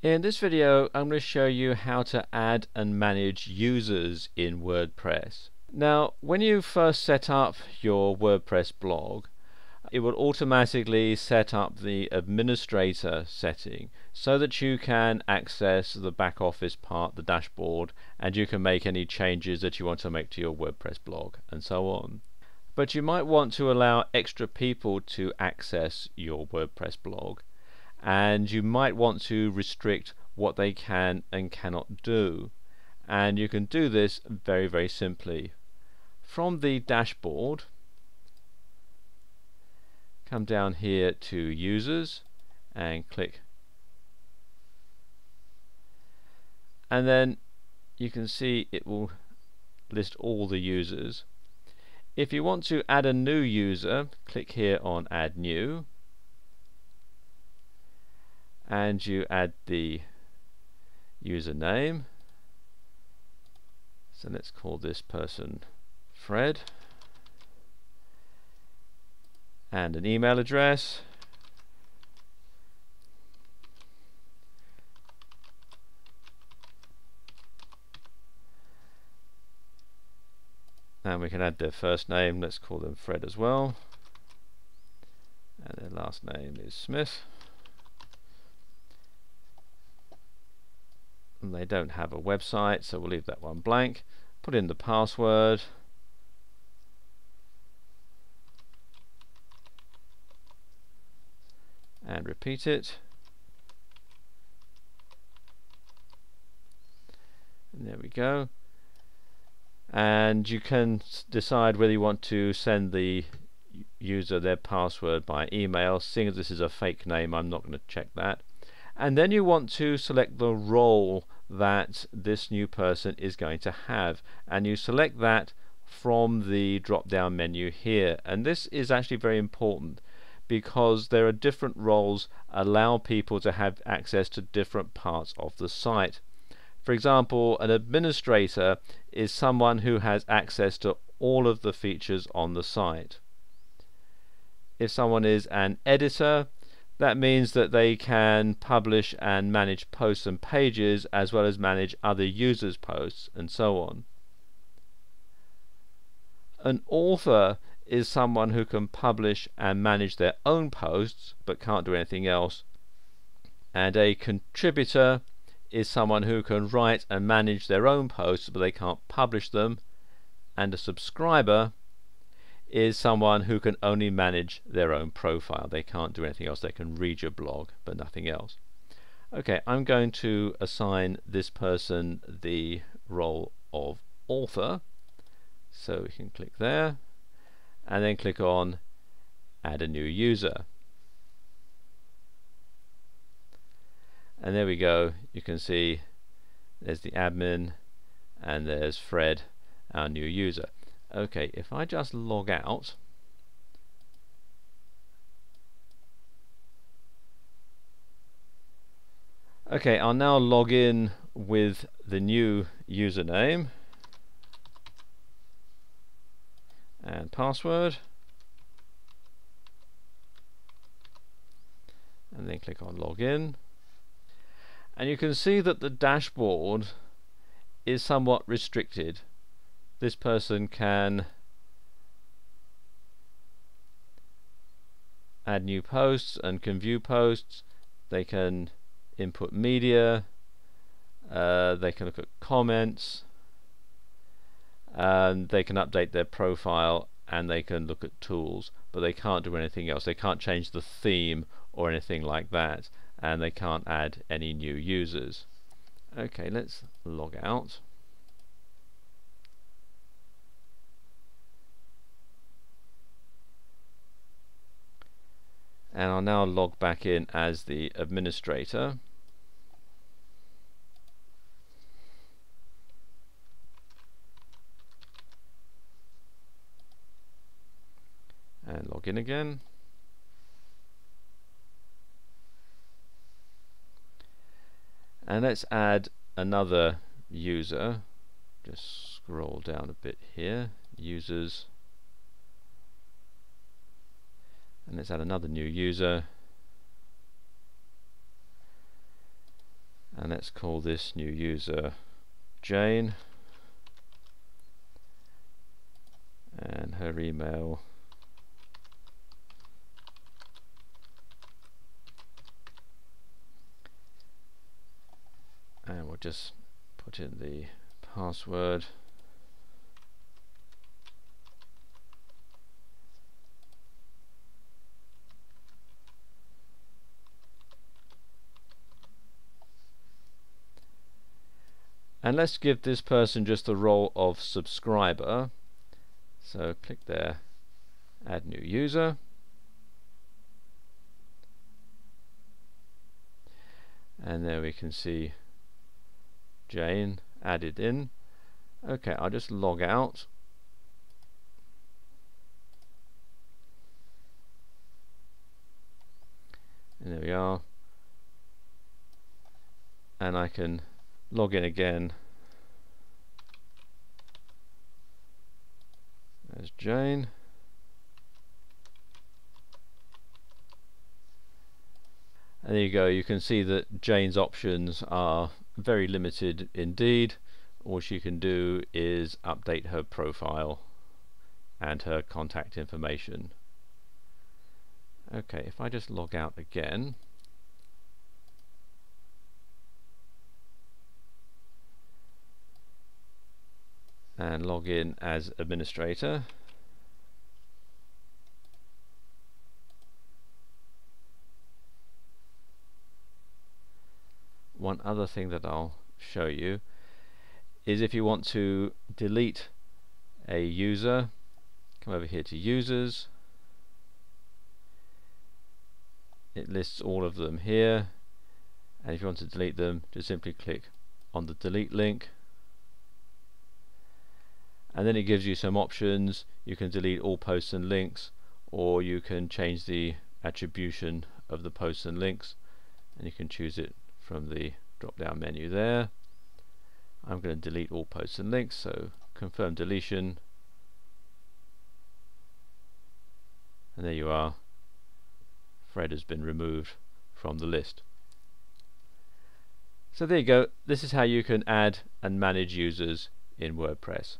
In this video, I'm going to show you how to add and manage users in WordPress. Now, when you first set up your WordPress blog, it will automatically set up the administrator setting so that you can access the back office part, the dashboard, and you can make any changes that you want to make to your WordPress blog and so on. But you might want to allow extra people to access your WordPress blog, and you might want to restrict what they can and cannot do, and you can do this very simply. From the dashboard, come down here to users and click, and then you can see it will list all the users. If you want to add a new user, click here on add new, and you add the username. So let's call this person Fred, and an email address, and we can add their first name. Let's call them Fred as well, and their last name is Smith. And they don't have a website, so we'll leave that one blank. Put in the password, and repeat it. And there we go. And you can decide whether you want to send the user their password by email. Seeing as this is a fake name, I'm not going to check that. And then you want to select the role that this new person is going to have, and you select that from the drop down menu here. And this is actually very important because there are different roles allow people to have access to different parts of the site. For example, an administrator is someone who has access to all of the features on the site. If someone is an editor, that means that they can publish and manage posts and pages, as well as manage other users' posts and so on. An author is someone who can publish and manage their own posts but can't do anything else. And a contributor is someone who can write and manage their own posts but they can't publish them. And a subscriber is someone who can only manage their own profile. They can't do anything else. They can read your blog but nothing else. Okay, I'm going to assign this person the role of author, so we can click there and then click on add a new user, and there we go. You can see there's the admin and there's Fred, our new user. Okay, if I just log out, okay, I'll now log in with the new username and password, and then click on login, and you can see that the dashboard is somewhat restricted. This person can add new posts and can view posts. They can input media, they can look at comments, and they can update their profile, and they can look at tools, but they can't do anything else. They can't change the theme or anything like that, and they can't add any new users. Okay, let's log out. And I'll now log back in as the administrator. And log in again. And let's add another user. Just scroll down a bit here. Users. And let's add another new user. And let's call this new user Jane, and her email and we'll just put in the password. And let's give this person just the role of subscriber. So click there, add new user. And there we can see Jane added in. Okay, I'll just log out. And there we are. And I can log in again as Jane. And there you go, you can see that Jane's options are very limited indeed. All she can do is update her profile and her contact information. Okay, if I just log out again, and log in as administrator, one other thing that I'll show you is if you want to delete a user, come over here to users. It lists all of them here, and if you want to delete them, just simply click on the delete link, and then it gives you some options. You can delete all posts and links, or you can change the attribution of the posts and links, and you can choose it from the drop down menu there. I'm going to delete all posts and links, so confirm deletion, and there you are. Fred has been removed from the list. So there you go, this is how you can add and manage users in WordPress.